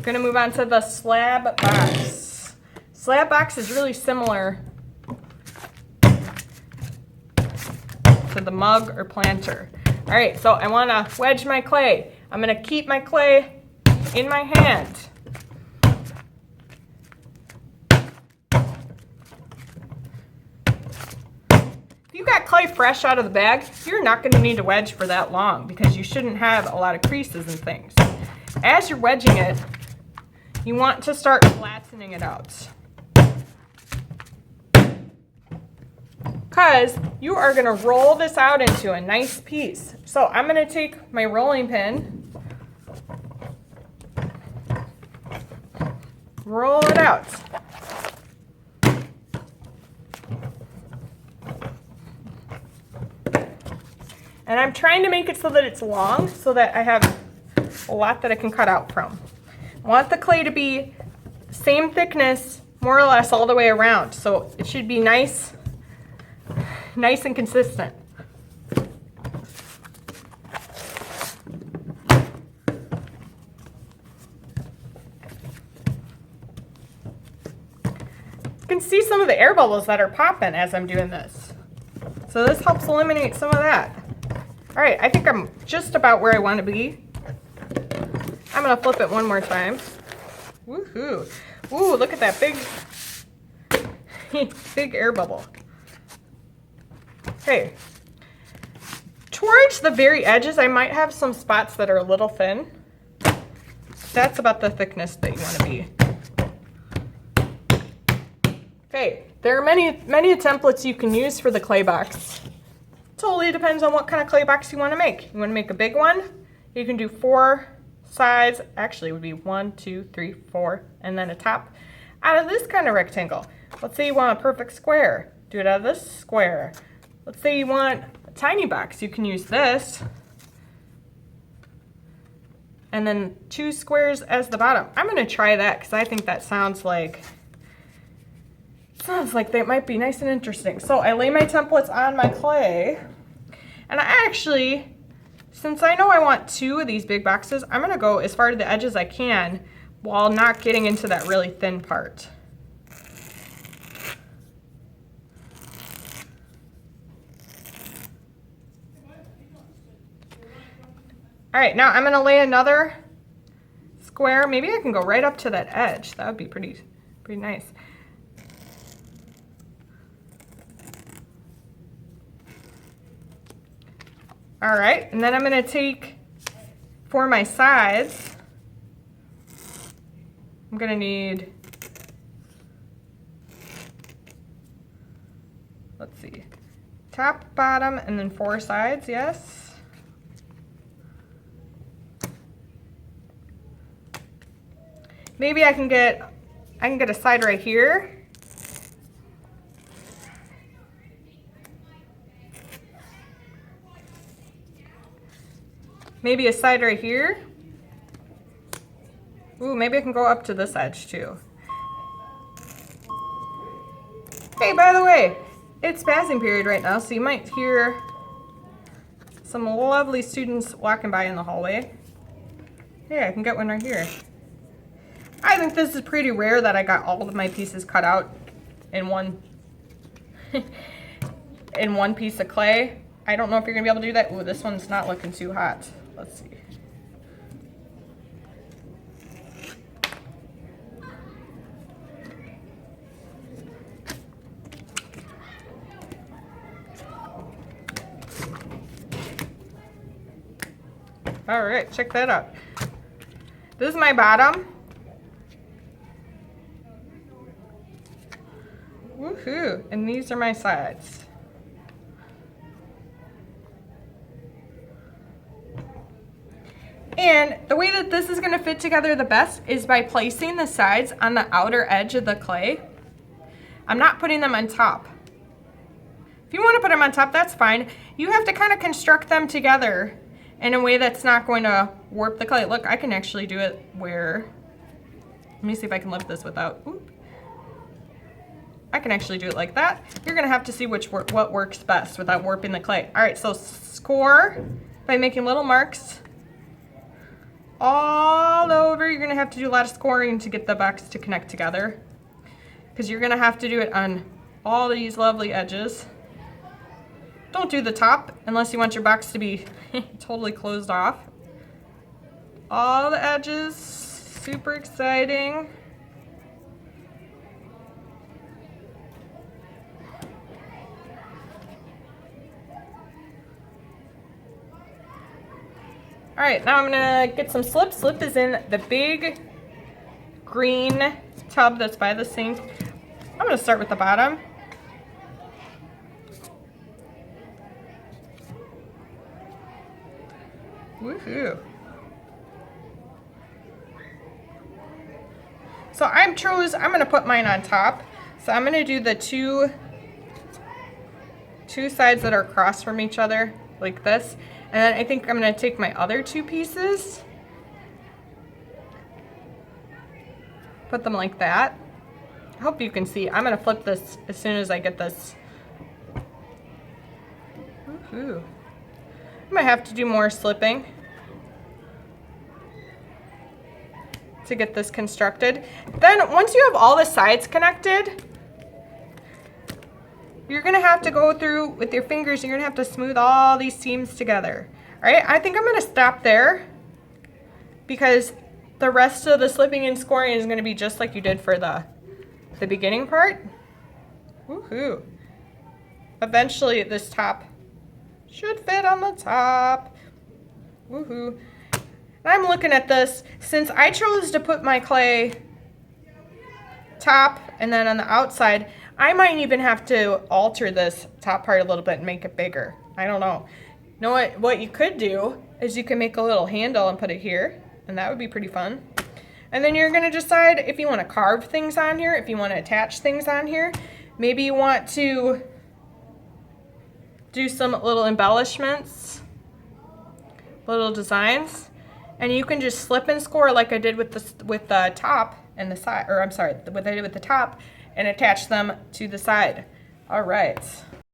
I'm gonna move on to the Slab Box. Slab Box is really similar to the mug or planter. All right, so I wanna wedge my clay. I'm gonna keep my clay in my hand. If you got clay fresh out of the bag, you're not gonna need to wedge for that long because you shouldn't have a lot of creases and things. As you're wedging it, you want to start flattening it out. Because you are gonna roll this out into a nice piece. So I'm gonna take my rolling pin, roll it out. And I'm trying to make it so that it's long so that I have a lot that I can cut out from. I want the clay to be same thickness, more or less all the way around. So it should be nice and consistent. You can see some of the air bubbles that are popping as I'm doing this. So this helps eliminate some of that. All right, I think I'm just about where I want to be. I'm gonna flip it one more time. Woohoo! Ooh, look at that big, big air bubble. Okay. Towards the very edges, I might have some spots that are a little thin. That's about the thickness that you want to be. Okay, there are many templates you can use for the clay box. Totally depends on what kind of clay box you want to make. You want to make a big one? You can do 4 sides. Actually, it would be 1, 2, 3, 4, and then a top out of this kind of rectangle. Let's say you want a perfect square. Do it out of this square. Let's say you want a tiny box. You can use this. And then 2 squares as the bottom. I'm going to try that because I think that sounds like that might be nice and interesting. So I lay my templates on my clay. And I actually, since I know I want 2 of these big boxes, I'm going to go as far to the edge as I can while not getting into that really thin part. All right, now I'm going to lay another square. Maybe I can go right up to that edge. That would be pretty nice. All right, and then I'm going to take, for my sides, I'm going to need, let's see, top, bottom, and then 4 sides, yes. Maybe I can get a side right here. Maybe a side right here. Ooh, maybe I can go up to this edge too. Hey, by the way, it's passing period right now, so you might hear some lovely students walking by in the hallway. Yeah, I can get one right here. I think this is pretty rare that I got all of my pieces cut out in one in one piece of clay. I don't know if you're gonna be able to do that. Ooh, this one's not looking too hot. Let's see. All right, check that out. This is my bottom. Woohoo! And these are my sides. And the way that this is going to fit together the best is by placing the sides on the outer edge of the clay. I'm not putting them on top. If you want to put them on top, that's fine. You have to kind of construct them together in a way that's not going to warp the clay. Look, I can actually do it where, let me see if I can lift this without, I can actually do it like that. You're going to have to see what works best without warping the clay. All right, so score by making little marks all over. You're gonna have to do a lot of scoring to get the box to connect together, because you're gonna have to do it on all these lovely edges. Don't do the top unless you want your box to be totally closed off. All the edges, super exciting. All right, now I'm gonna get some slip. Slip is in the big green tub that's by the sink. I'm gonna start with the bottom. Woohoo. So I'm gonna put mine on top. So I'm gonna do the two sides that are across from each other, like this. And then I think I'm gonna take my other two pieces, put them like that. I hope you can see. I'm gonna flip this as soon as I get this. Woohoo. I might have to do more slipping to get this constructed. Then once you have all the sides connected, you're gonna have to go through with your fingers, you're gonna have to smooth all these seams together. All right, I think I'm gonna stop there because the rest of the slipping and scoring is gonna be just like you did for the beginning part. Woohoo. Eventually this top should fit on the top. Woohoo. And I'm looking at this, since I chose to put my clay top and then on the outside, I might even have to alter this top part a little bit and make it bigger. I don't know. You know what you could do is you can make a little handle and put it here, and that would be pretty fun. And then you're gonna decide if you wanna carve things on here, if you wanna attach things on here. Maybe you want to do some little embellishments, little designs, and you can just slip and score like I did with the top and the side, or I'm sorry, what I did with the top, and attach them to the side. All right.